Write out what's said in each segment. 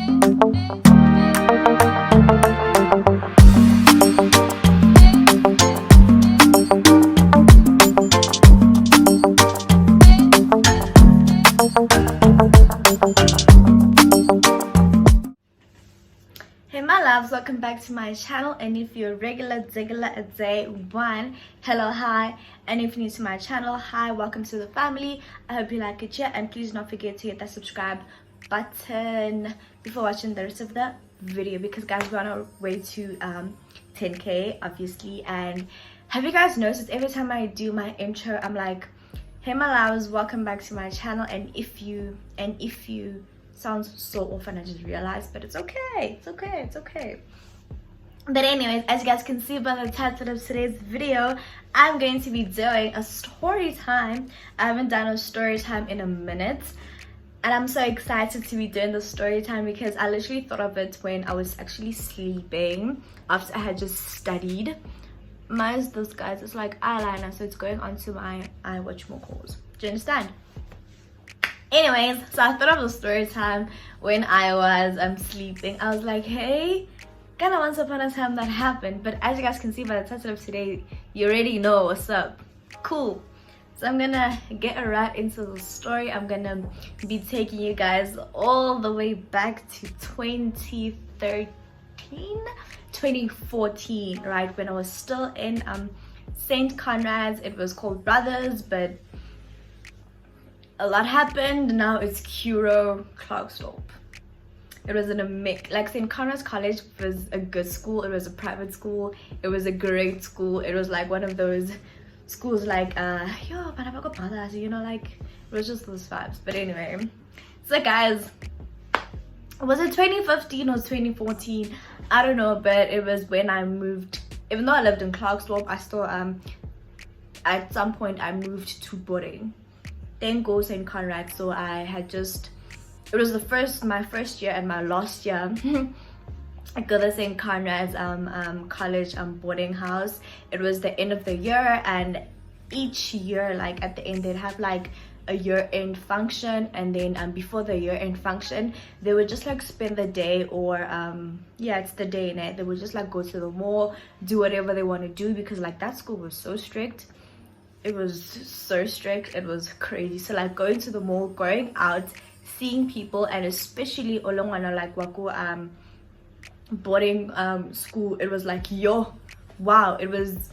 Hey my loves, welcome back to my channel, and if you're a regular digger at day one, hello, hi, and if you're new to my channel, hi, welcome to the family. I hope you like it here, and please don't forget to hit that subscribe button before watching the rest of the video, because guys, we're on our way to 10k obviously. And have you guys noticed every time I do my intro, I'm like, hey my loves, welcome back to my channel, and if you sounds so often, I just realized, but it's okay, it's okay. But anyways, as you guys can see by the title of today's video, I'm going to be doing a story time. I haven't done a story time in a minute, and I'm so excited to be doing the story time because I literally thought of it when I was actually sleeping after I had just studied. Mine's this, guys, it's like eyeliner, so it's going onto my eye whatchamacalls. Do you understand? Anyways, so I thought of the story time when I was sleeping. I was like, hey, kind of once upon a time that happened, but as you guys can see by the title of today, you already know what's up. Cool. So I'm gonna get right into the story. I'm gonna be taking you guys all the way back to 2014, right, when I was still in St. Conrad's. It was called Brothers, but a lot happened. Now it's Curo Clarksdorp. It was in a mix. Like, St. Conrad's College was a good school. It was a private school. It was a great school. It was like one of those schools like yo, brothers, you know, like it was just those vibes. But anyway, so guys, was it 2015 or 2014? I don't know, but it was when I moved. Even though I lived in Clarksdorp, I still at some point I moved to Boring, then go St. Conrad. So I had just, it was my first year and my last year I go to St. Conrad's college boarding house. It was the end of the year, and each year, like at the end, they'd have like a year-end function, and then before the year-end function, they would just like spend the day, or yeah, it's the day night, they would just like go to the mall, do whatever they want to do, because like that school was so strict. It was so strict, it was crazy. So like going to the mall, going out, seeing people, and especially olongwana like wako boarding school, it was like, yo, wow, it was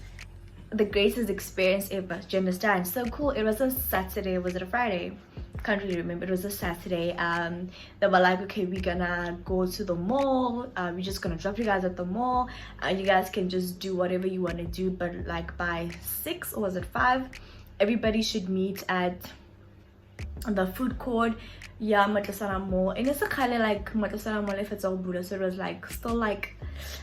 the greatest experience ever. Do you understand? So cool. It was a Saturday. Was it a Friday? Can't really remember. It was a Saturday. They were like, okay, we're gonna go to the mall, we're just gonna drop you guys at the mall, and you guys can just do whatever you want to do, but like by 6, or was it 5, everybody should meet at the food court. Yeah, Matlasana Mall. And it's a kind of like Matlasana Mall if it's all Buddha, so it was like still like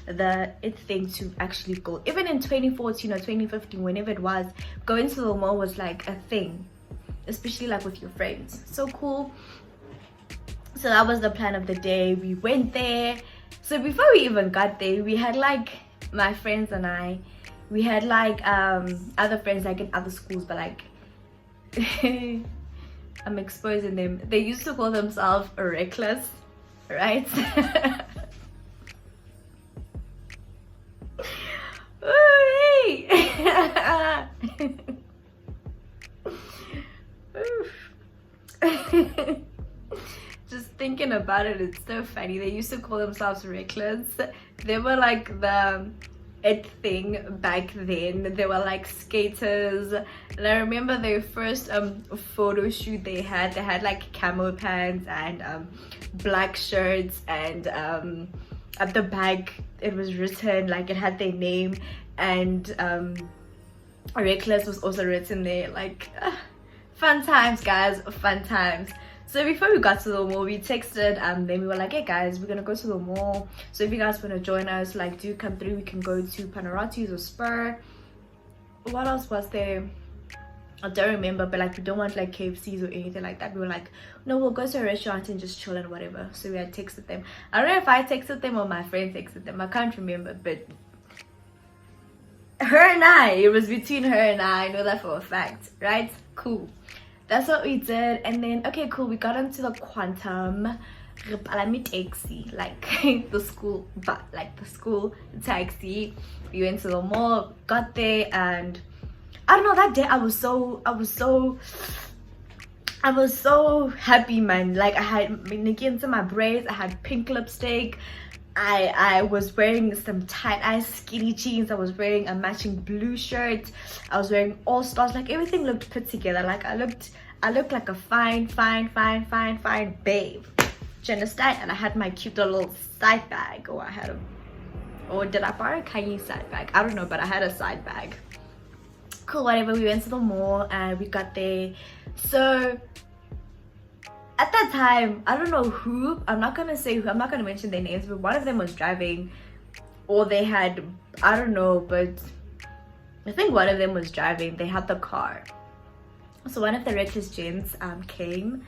the thing to actually go. Even in 2014 or 2015, whenever it was, going to the mall was like a thing, especially like with your friends. So cool. So that was the plan of the day. We went there. So before we even got there, we had like, my friends and I, we had like other friends like in other schools, but like I'm exposing them. They used to call themselves reckless, right? Ooh, hey. Just thinking about it, it's so funny. They used to call themselves reckless. They were like the thing back then. They were like skaters, and I remember their first photo shoot they had like camo pants and black shirts, and at the back it was written, like it had their name, and reckless was also written there. Like fun times, guys, fun times. So before we got to the mall, we texted, then we were like, hey guys, we're gonna go to the mall, so if you guys want to join us, like, do come through. We can go to Panarotti's or Spur. What else was there? I don't remember, but like we don't want like KFCs or anything like that. We were like, no, we'll go to a restaurant and just chill and whatever. So we had texted them. I don't know if I texted them or my friend texted them, I can't remember, but her and I, it was between her and I know that for a fact, right? Cool. That's what we did. And then, okay, cool, we got into the Quantum. taxi, like the school, but like the school taxi. We went to the mall, got there, and I don't know, that day I was so happy, man. Like I had Nikki into my braids, I had pink lipstick, I was wearing some tight-ass skinny jeans, I was wearing a matching blue shirt, I was wearing all stars, like everything looked put together. Like I looked like a fine babe. Do you understand? And I had my cute little side bag, or did I borrow a Kanye side bag? I don't know, but I had a side bag. Cool, whatever. We went to the mall and we got there. So at that time, I don't know who, I'm not gonna say who, I'm not gonna mention their names, but one of them was driving, or they had, I don't know, but I think one of them was driving. They had the car. So one of the reckless gents came.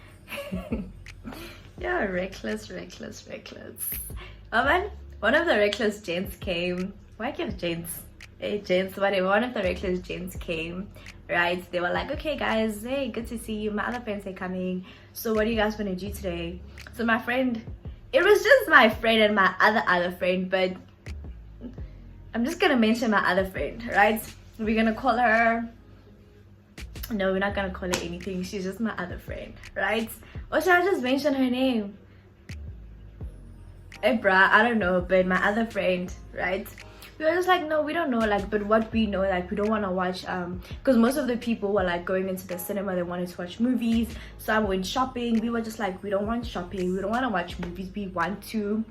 Yeah, reckless. Oh man, one of the reckless gents came. Why give gents? Hey, gents, whatever. One of the reckless gents came, right? They were like, okay guys, hey, good to see you. My other friends are coming. So what do you guys want to do today? So my friend, it was just my friend and my other friend, but I'm just gonna mention my other friend, right? We're gonna call her, no, we're not gonna call her anything. She's just my other friend, right? Or should I just mention her name? Hey bruh, I don't know, but my other friend, right? We were just like, no, we don't know, like, but what we know, like, we don't want to watch, because most of the people were like going into the cinema, they wanted to watch movies. Some went shopping. We were just like, we don't want shopping, we don't want to watch movies, we want to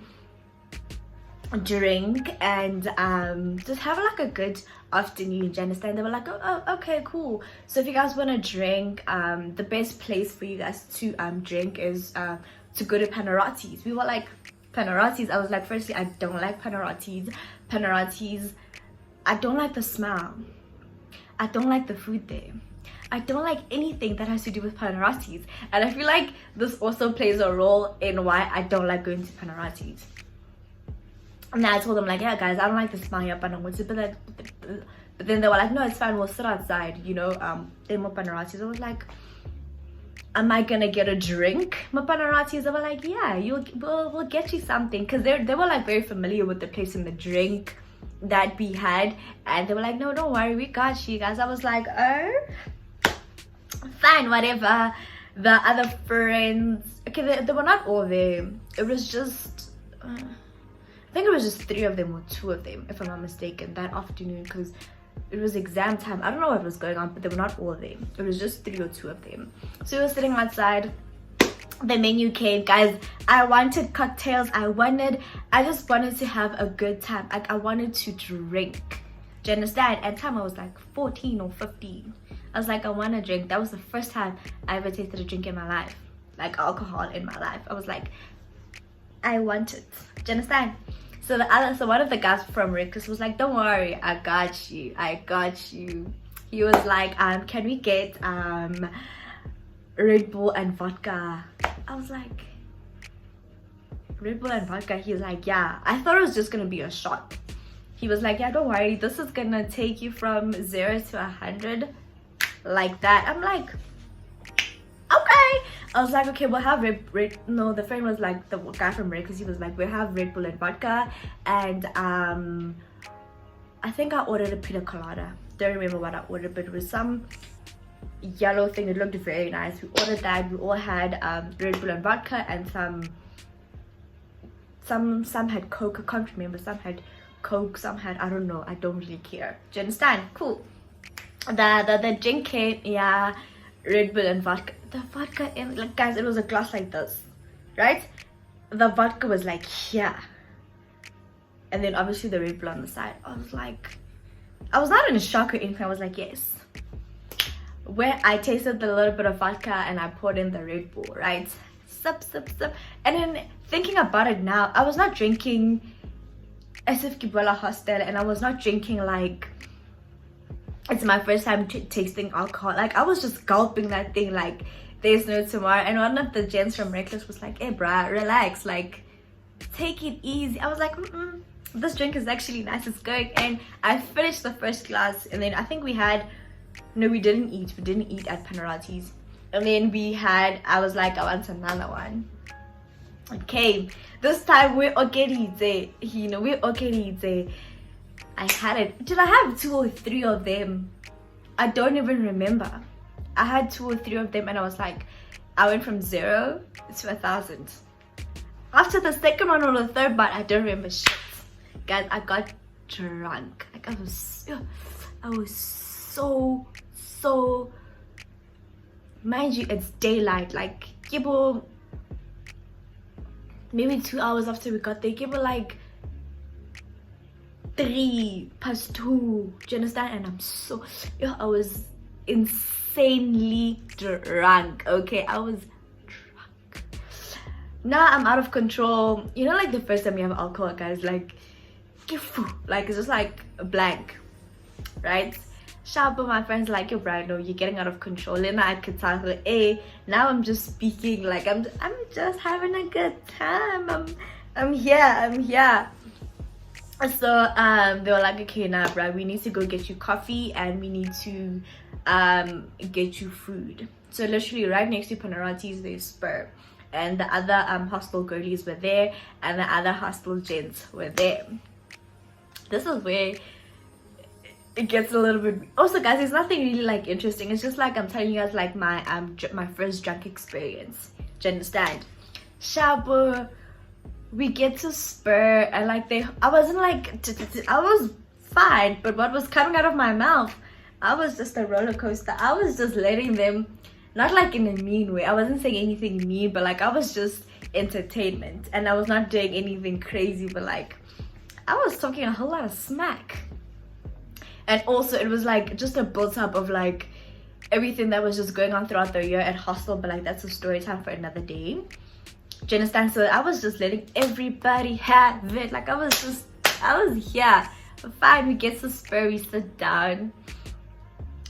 drink and just have like a good afternoon. Do you understand? They were like, oh okay, cool. So if you guys want to drink, the best place for you guys to drink is to go to Panarottis. We were like, Panarottis? I was like, firstly, I don't like Panarottis. I don't like the smell, I don't like the food there, I don't like anything that has to do with Panarottis. And I feel like this also plays a role in why I don't like going to Panarottis. And I told them like, yeah guys, I don't like the smell here, but then they were like, no, it's fine, we'll sit outside, you know, they're more Panarottis. I was like, am I gonna get a drink? My Panarottis, they were like, yeah, we'll get you something, because they were like very familiar with the place and the drink that we had, and they were like, no, don't worry, we got you guys. I was like, oh, fine, whatever. The other friends, okay, they were not all there. It was just I think it was just 3 of them or 2 of them, if I'm not mistaken, that afternoon, because it was exam time. I don't know what was going on, but they were not all there. It was just 3 or 2 of them. So we were sitting outside. The menu came, guys. I wanted cocktails. I just wanted to have a good time. Like, I wanted to drink. Do you understand? At the time I was like 14 or 15. I was like, I want to drink. That was the first time I ever tasted a drink in my life, like alcohol in my life. I was like, I want it. Do you understand? So one of the guys from Rick's was like, don't worry, I got you. He was like, can we get Red Bull and vodka? I was like, Red Bull and vodka? He's like, yeah. I thought it was just gonna be a shot. He was like, yeah, don't worry, this is gonna take you from 0 to 100 like that. I'm like, okay. I was like, okay, we'll have no, the friend was like, the guy from Red, because he was like, we'll have Red Bull and vodka, and I think I ordered a pina colada. Don't remember what I ordered, but it was some yellow thing. It looked very nice. We ordered that. We all had Red Bull and vodka, and some had Coke. I can't remember. Some had Coke, some had, I don't know, I don't really care. Do you understand? Cool. The drink came, yeah, Red Bull and vodka. The vodka in, like, guys, it was a glass like this, right? The vodka was like here, and then obviously the Red Bull on the side. I was like, I was not in shock or anything. I was like, yes. Where I tasted the little bit of vodka and I poured in the Red Bull, right? Sip, sip, sip. And then thinking about it now, I was not drinking as if Kibuela hostel, and I was not drinking like it's my first time tasting alcohol. Like, I was just gulping that thing like there's no tomorrow. And one of the gents from Reckless was like, hey bruh, relax, like take it easy. I was like, this drink is actually nice, it's good. And I finished the first glass, and then I think we had, no, we didn't eat at Panarottis. And then we had, I was like, I want another one. Okay, this time we're okay, you know, we're okay. I had it. Did I have 2 or 3 of them? I don't even remember. I had 2 or 3 of them, and I was like, I went from 0 to 1,000. After the second one or the third bite, I don't remember shit. Guys, I got drunk. Like I was so, mind you, it's daylight. Like, people, maybe 2 hours after we got there, people like 3:02. Do you understand? And I'm so, I was insanely drunk. Okay, I was drunk. Now I'm out of control. You know, like the first time you have alcohol, guys, like it's just like a blank, right? Sharp, but my friends like, yo, Brian, no, you're getting out of control. And I could tell her, hey, now I'm just speaking like I'm just having a good time. I'm here. So they were like, okay, now, Brian, we need to go get you coffee and we need to get you food. So literally right next to Panarati's there's Spur, and the other hostel girlies were there, and the other hostel gents were there. This is where it gets a little bit. Also, guys, it's nothing really like interesting. It's just like I'm telling you guys like my first drunk experience. Do you understand? Shabu, we get to Spur, and like I wasn't like I was fine, but what was coming out of my mouth, I was just a roller coaster. I was just letting them, not like in a mean way. I wasn't saying anything mean, but like I was just entertainment, and I was not doing anything crazy, but like I was talking a whole lot of smack. And also it was like just a build up of like everything that was just going on throughout the year at hostel, but like that's a story time for another day. Do you understand? So I was just letting everybody have it. Like I was here. Fine, we get to Spur, we sit down.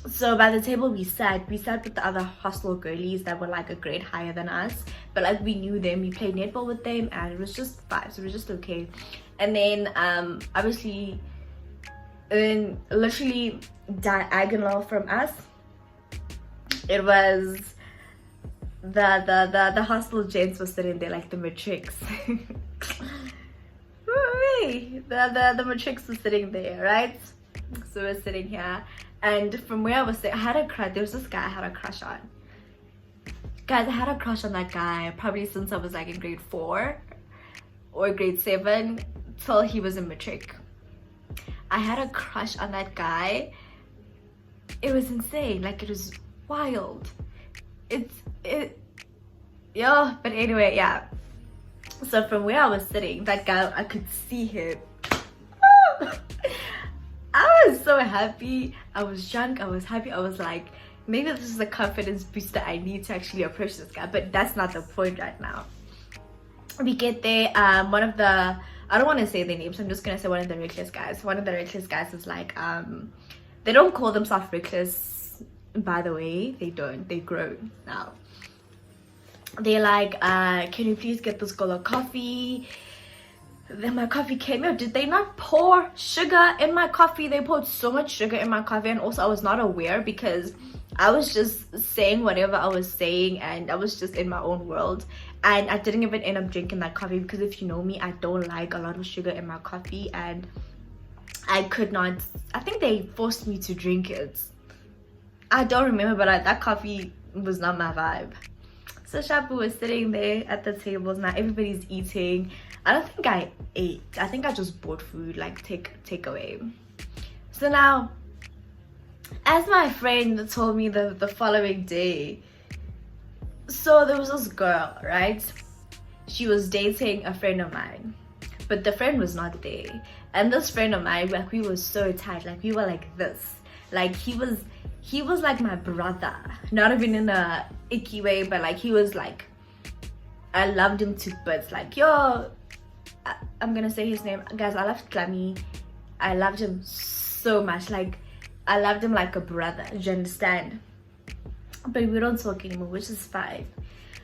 So by the table we sat with the other hostel girlies that were like a grade higher than us, but like we knew them, we played netball with them, and it was just vibes. It was just okay. And then obviously, and literally diagonal from us, it was the hostel gents were sitting there, like the matrix. the matrix was sitting there, right? So we're sitting here, and from where I was sitting, I had a crush. There was this guy I had a crush on. Guys, I had a crush on that guy probably since I was like in grade 4 or grade 7 till he was in matric. I had a crush on that guy. It was insane. Like, it was wild. Yeah, but anyway, yeah. So from where I was sitting, that guy, I could see him. I was so happy. I was drunk. I was happy. I was like, maybe this is a confidence booster I need to actually approach this guy. But that's not the point right now. We get there. One of the, I don't want to say their names. I'm just gonna say one of the reckless guys. One of the reckless guys is like, they don't call themselves reckless, by the way. They don't. They grown now. They're like, can you please get this girl a coffee? Then my coffee came out. Did they not pour sugar in my coffee? They poured so much sugar in my coffee, and also I was not aware because I was just saying whatever I was saying, and I was just in my own world, and I didn't even end up drinking that coffee because if you know me, I don't like a lot of sugar in my coffee, and I could not. I think they forced me to drink it. I don't remember, but that coffee was not my vibe. So Shabu was sitting there at the tables. Now everybody's eating. I don't think I ate. I think I just bought food, like take away. So now, as my friend told me the following day, so there was this girl, right? She was dating a friend of mine, but the friend was not there. And this friend of mine, like, we were so tight. Like, we were like this. Like, he was like my brother. Not even in a icky way, but like, he was like, I loved him to bits. Like, yo, I'm gonna say his name, guys. I loved Clammy. I loved him so much. Like, I loved him like a brother. Do you understand? But we don't talk anymore, which is fine.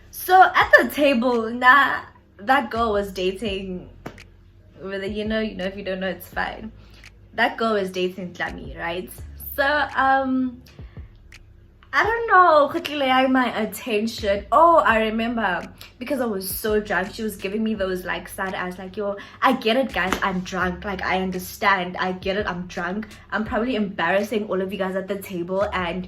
So at the table, nah, that girl was dating. Whether you know, if you don't know, it's fine. That girl was dating Clammy, right? So I I don't know, quickly like my attention. Oh, I remember, because I was so drunk, she was giving me those like side eyes, like, yo, I get it guys, I'm drunk, like I understand, I get it, I'm drunk, I'm probably embarrassing all of you guys at the table, and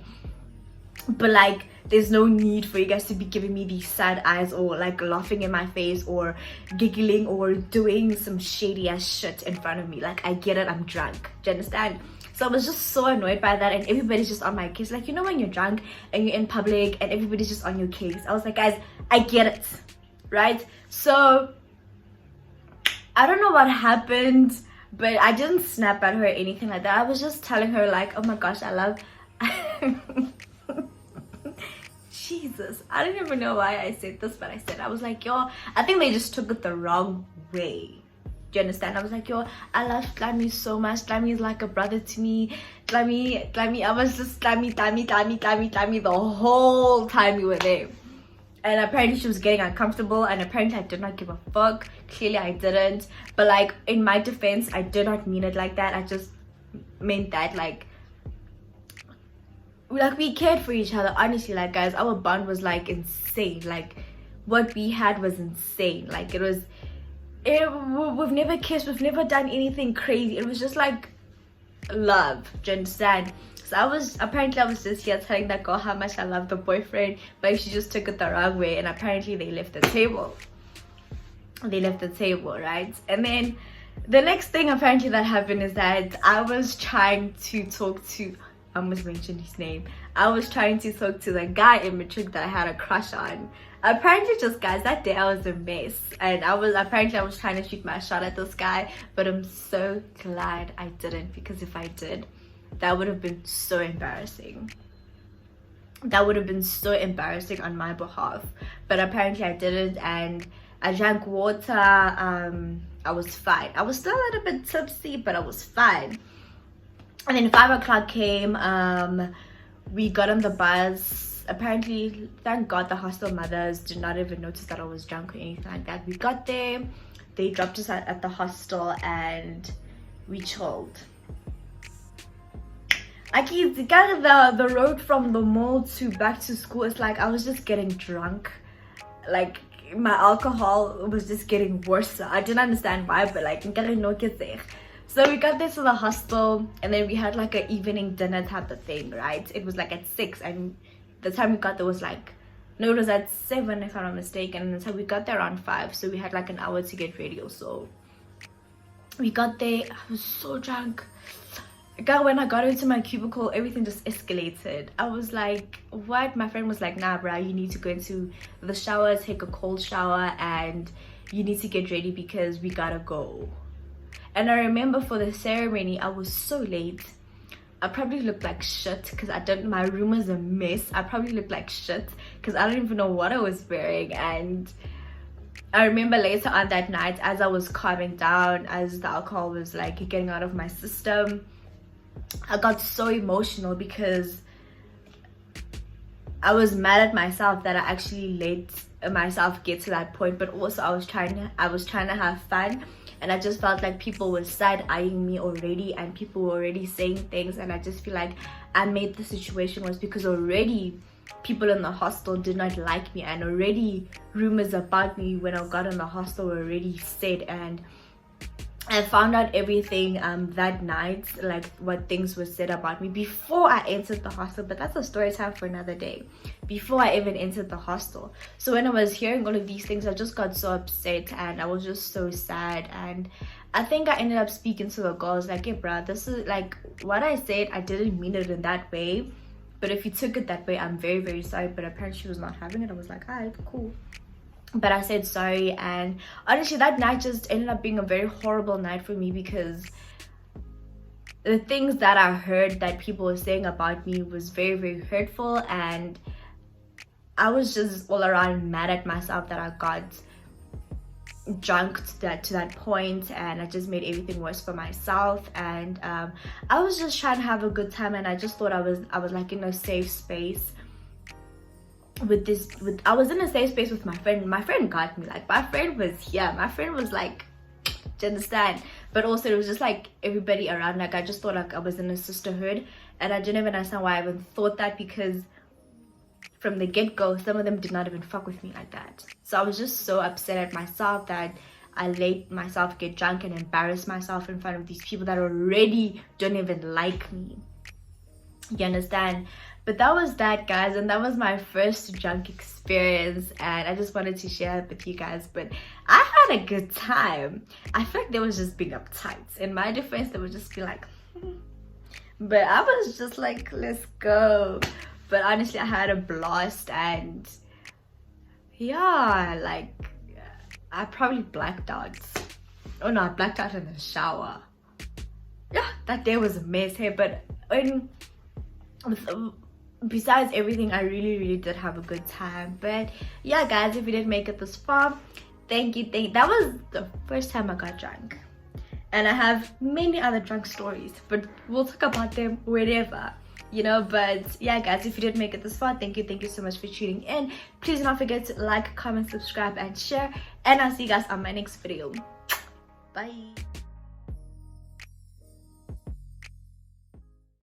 but like there's no need for you guys to be giving me these sad eyes or like laughing in my face or giggling or doing some shady ass shit in front of me. Like I get it, I'm drunk, do you understand? So I was just so annoyed by that, and everybody's just on my case. Like, you know when you're drunk and you're in public and everybody's just on your case. I was like, guys, I get it, right? So I don't know what happened, but I didn't snap at her or anything like that. I was just telling her like, oh my gosh, I love Jesus, I don't even know why I said this, but I was like, yo, I think they just took it the wrong way. Do you understand? I was like, yo, I love Slimy so much. Slimy is like a brother to me. Slimy, I was just Slimy the whole time we were there. And apparently she was getting uncomfortable, and apparently I did not give a fuck. Clearly I didn't. But like, in my defense, I did not mean it like that. I just meant that like we cared for each other, honestly. Like guys, our bond was like insane. Like what we had was insane. Like we've never kissed, we've never done anything crazy. It was just like love, do you understand? So I was just here telling that girl how much I love the boyfriend, but she just took it the wrong way, and apparently they left the table, right? And then the next thing apparently that happened is that I was trying to talk to, I almost mentioned his name. I was trying to talk to the guy in Matric that I had a crush on. Apparently, just guys, that day I was a mess, and I was trying to shoot my shot at this guy, but I'm so glad I didn't, because if I did, that would have been so embarrassing. That would have been so embarrassing on my behalf. But apparently I didn't, and I drank water. I was fine. I was still a little bit tipsy, but I was fine. And then 5 o'clock came. We got on the bus. Apparently, thank God, the hostel mothers did not even notice that I was drunk or anything like that. We got there, they dropped us at the hostel, and we chilled. Like, the road from the mall to back to school, it's like I was just getting drunk. Like, my alcohol was just getting worse. I didn't understand why, but like, so we got there to the hostel, and then we had like an evening dinner type of thing, right? It was like at 6, and the time we got there was like, no, it was at 7 if I'm not mistaken, and so we got there around 5, so we had like an hour to get ready or so. We got there, I was so drunk. Girl, when I got into my cubicle, everything just escalated. I was like, what? My friend was like, nah bruh, you need to go into the shower, take a cold shower, and you need to get ready because we gotta go. And I remember for the ceremony, I was so late. I probably looked like shit because my room was a mess. I probably looked like shit because I don't even know what I was wearing. And I remember later on that night, as I was calming down, as the alcohol was like getting out of my system, I got so emotional because I was mad at myself that I actually let myself get to that point. But also I was trying to have fun. And I just felt like people were side-eyeing me already, and people were already saying things, and I just feel like I made the situation worse because already people in the hostel did not like me, and already rumors about me when I got in the hostel were already said, and I found out everything that night, like what things were said about me before I entered the hostel. But that's a story time for another day. Before I even entered the hostel. So when I was hearing all of these things, I just got so upset, and I was just so sad. And I think I ended up speaking to the girls like, hey bruh, this is like what I said, I didn't mean it in that way, but if you took it that way, I'm very, very sorry. But apparently she was not having it. I was like, alright, cool. But I said sorry, and honestly that night just ended up being a very horrible night for me because the things that I heard that people were saying about me was very, very hurtful, and I was just all around mad at myself that I got drunk to that point, and I just made everything worse for myself. And I was just trying to have a good time, and I just thought I was like in a safe space. I was in a safe space with my friend. My friend got me, like my friend was here. My friend was like, do you understand? But also it was just like everybody around, like I just thought like I was in a sisterhood, and I didn't even understand why I even thought that, because from the get-go, some of them did not even fuck with me like that. So I was just so upset at myself that I let myself get drunk and embarrass myself in front of these people that already don't even like me. You understand? But that was that, guys, and that was my first drunk experience, and I just wanted to share it with you guys. But I had a good time. I feel like they was just being uptight. In my defense, they would just be like, but I was just like, let's go. But honestly, I had a blast, and yeah, like I probably blacked out. Oh no, I blacked out in the shower. Yeah, that day was a mess. Hey, but besides everything, I really did have a good time. But yeah, guys, if you didn't make it this far, thank you. That was the first time I got drunk, and I have many other drunk stories, but we'll talk about them whenever, you know. But yeah, guys, if you did make it this far, thank you so much for tuning in. Please do not forget to like, comment, subscribe, and share, and I'll see you guys on my next video. Bye.